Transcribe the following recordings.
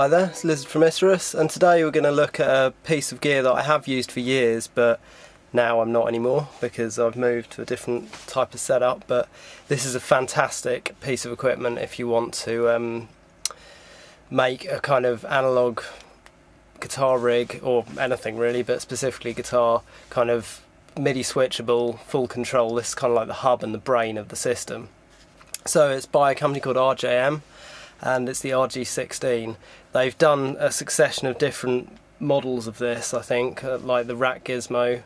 Hi there, it's Lizard from Isurus, and today we're going to look at a piece of gear that I have used for years, but now I'm not anymore because I've moved to a different type of setup. But this is a fantastic piece of equipment if you want to make a kind of analog guitar rig, or anything really, but specifically guitar, kind of MIDI switchable, full control. This is kind of like the hub and the brain of the system. So it's by a company called RJM, and it's the RG16. They've done a succession of different models of this, I think, like the Rack Gizmo,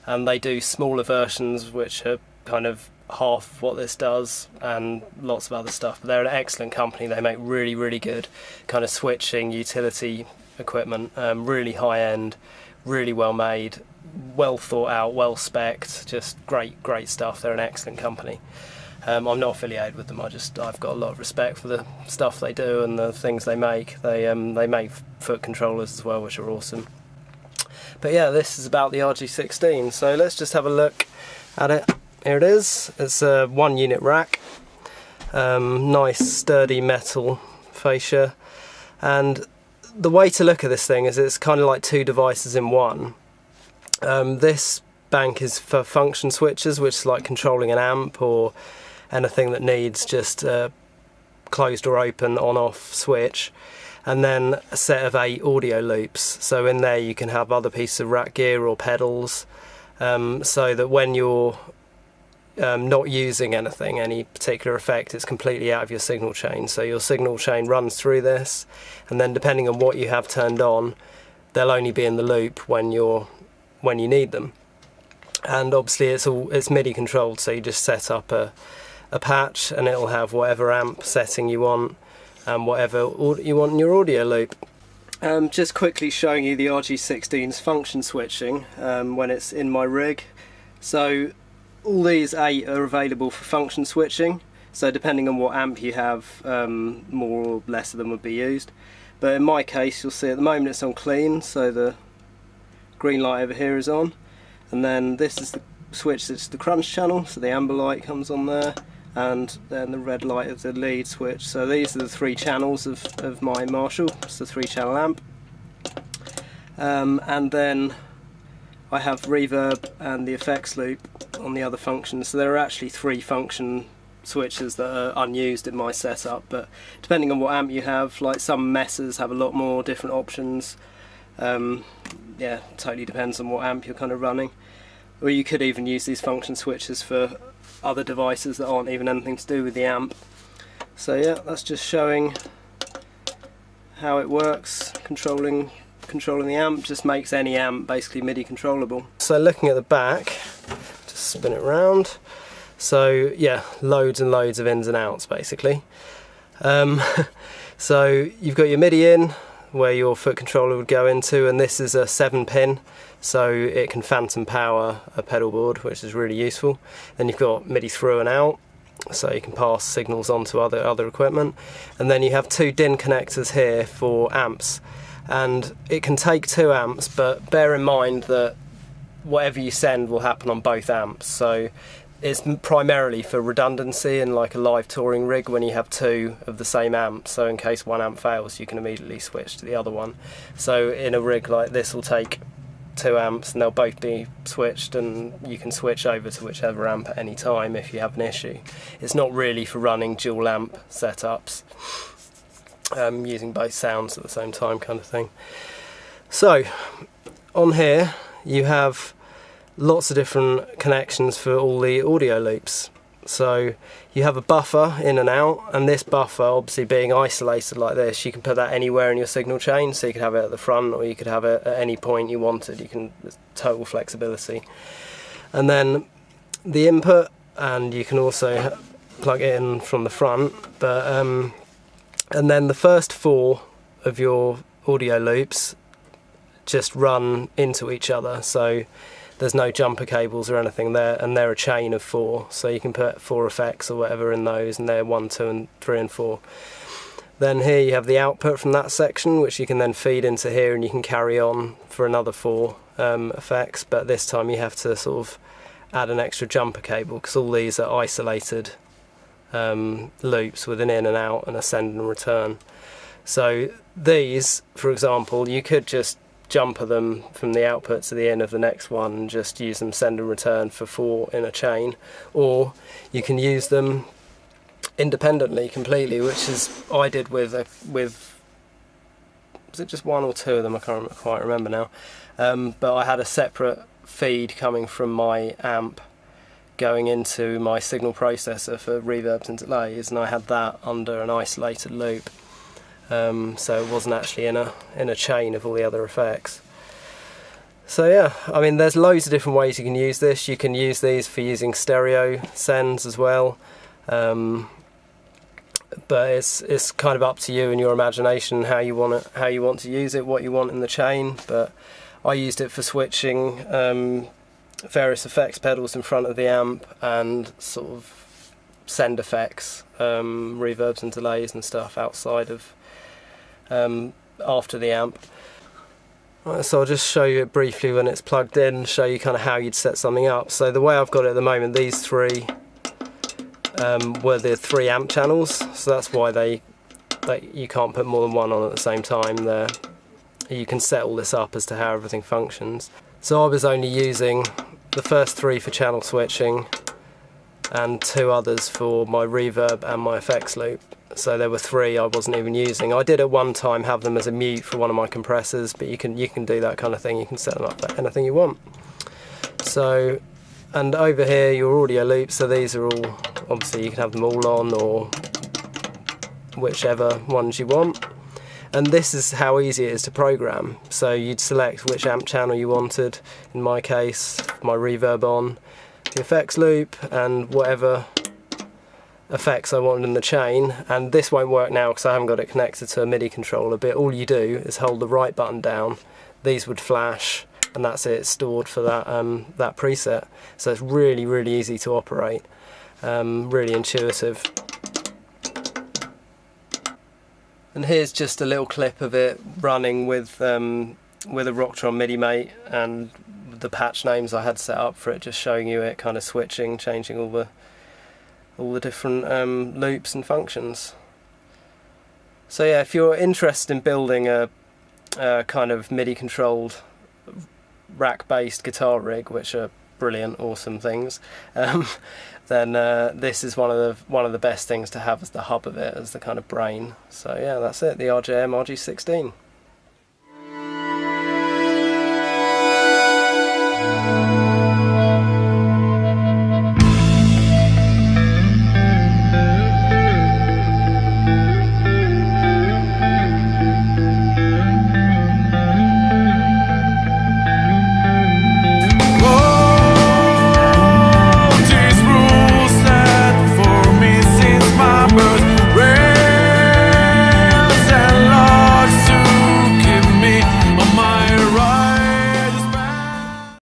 and they do smaller versions which are kind of half of what this does, and lots of other stuff. But they're an excellent company. They make really good kind of switching utility equipment, really high end, really well made, well thought out, well spec'd, just great stuff. They're an excellent company. I'm not affiliated with them. I've got a lot of respect for the stuff they do and the things they make. They make foot controllers as well, which are awesome. But yeah, this is about the RG16. So let's just have a look at it. Here it is. It's a 1-unit rack. Nice sturdy metal fascia. And the way to look at this thing is it's kind of like two devices in one. This bank is for function switches, which is like controlling an amp or anything that needs just a closed or open on-off switch, and then a set of 8 audio loops. So in there you can have other pieces of rack gear or pedals, so that when you're not using any particular effect, it's completely out of your signal chain. So your signal chain runs through this, and then depending on what you have turned on, they'll only be in the loop when you need them. And obviously it's MIDI controlled, so you just set up a patch and it'll have whatever amp setting you want and whatever you want in your audio loop. Just quickly showing you the RG16's function switching when it's in my rig. So all these 8 are available for function switching, so depending on what amp you have, more or less of them would be used. But in my case, you'll see at the moment it's on clean, so the green light over here is on. And then this is the switch that's the crunch channel, so the amber light comes on there, and then the red light of the lead switch. So these are the 3 channels of my Marshall. It's the 3-channel amp. And then I have reverb and the effects loop on the other functions. So there are actually 3 function switches that are unused in my setup, but depending on what amp you have, like some messes have a lot more different options. Yeah, totally depends on what amp you're kind of running. Or you could even use these function switches for other devices that aren't even anything to do with the amp. So yeah, that's just showing how it works. Controlling the amp just makes any amp basically MIDI controllable. So looking at the back, just spin it round. So yeah, loads and loads of ins and outs basically. So you've got your MIDI in, where your foot controller would go into, and this is a 7-pin, so it can phantom power a pedal board, which is really useful. Then you've got MIDI through and out, so you can pass signals on to other equipment. And then you have 2 DIN connectors here for amps, and it can take 2 amps, but bear in mind that whatever you send will happen on both amps. So it's primarily for redundancy in like a live touring rig when you have 2 of the same amp, so in case one amp fails you can immediately switch to the other one. So in a rig like this will take 2 amps and they'll both be switched, and you can switch over to whichever amp at any time if you have an issue. It's not really for running dual amp setups, using both sounds at the same time kind of thing. So on here you have lots of different connections for all the audio loops. So you have a buffer in and out, and this buffer obviously being isolated like this, you can put that anywhere in your signal chain, so you could have it at the front or you could have it at any point you wanted. There's total flexibility. And then the input, and you can also plug it in from the front, but and then the first 4 of your audio loops just run into each other, so there's no jumper cables or anything there, and they're a chain of 4, so you can put 4 effects or whatever in those, and they're 1, 2, and 3, and 4. Then here you have the output from that section, which you can then feed into here, and you can carry on for another 4 effects, but this time you have to sort of add an extra jumper cable, because all these are isolated loops with an in and out and a send and return. So these, for example, you could just jumper them from the output to the end of the next one and just use them send and return for 4 in a chain, or you can use them independently completely, which is I did with was it just 1 or 2 of them? I can't quite remember now, but I had a separate feed coming from my amp going into my signal processor for reverbs and delays, and I had that under an isolated loop, so it wasn't actually in a chain of all the other effects. So yeah, I mean, there's loads of different ways you can use this. You can use these for using stereo sends as well, but it's kind of up to you and your imagination how you want to use it, what you want in the chain. But I used it for switching various effects pedals in front of the amp and sort of send effects, reverbs and delays and stuff outside of after the amp. Right, so I'll just show you it briefly when it's plugged in, show you kind of how you'd set something up. So the way I've got it at the moment, these 3 were the 3 amp channels, so that's why you can't put more than 1 on at the same time there. You can set all this up as to how everything functions. So I was only using the first 3 for channel switching and 2 others for my reverb and my effects loop. So there were 3 I wasn't even using. I did at one time have them as a mute for one of my compressors, but you can do that kind of thing. You can set them up for anything you want. So, and over here your audio loops, so these are all, obviously you can have them all on or whichever ones you want. And this is how easy it is to program. So you'd select which amp channel you wanted, in my case my reverb on, the effects loop and whatever effects I wanted in the chain. And this won't work now because I haven't got it connected to a MIDI controller, but all you do is hold the right button down, these would flash, and that's it, it's stored for that that preset. So it's really, really easy to operate, really intuitive. And here's just a little clip of it running with a Rocktron MIDI mate and the patch names I had set up for it, just showing you it kind of switching, changing all the different loops and functions. So yeah, if you're interested in building a kind of MIDI controlled rack-based guitar rig, which are brilliant, awesome things, then this is one of the best things to have as the hub of it, as the kind of brain. So yeah, that's it, the RJM RG16.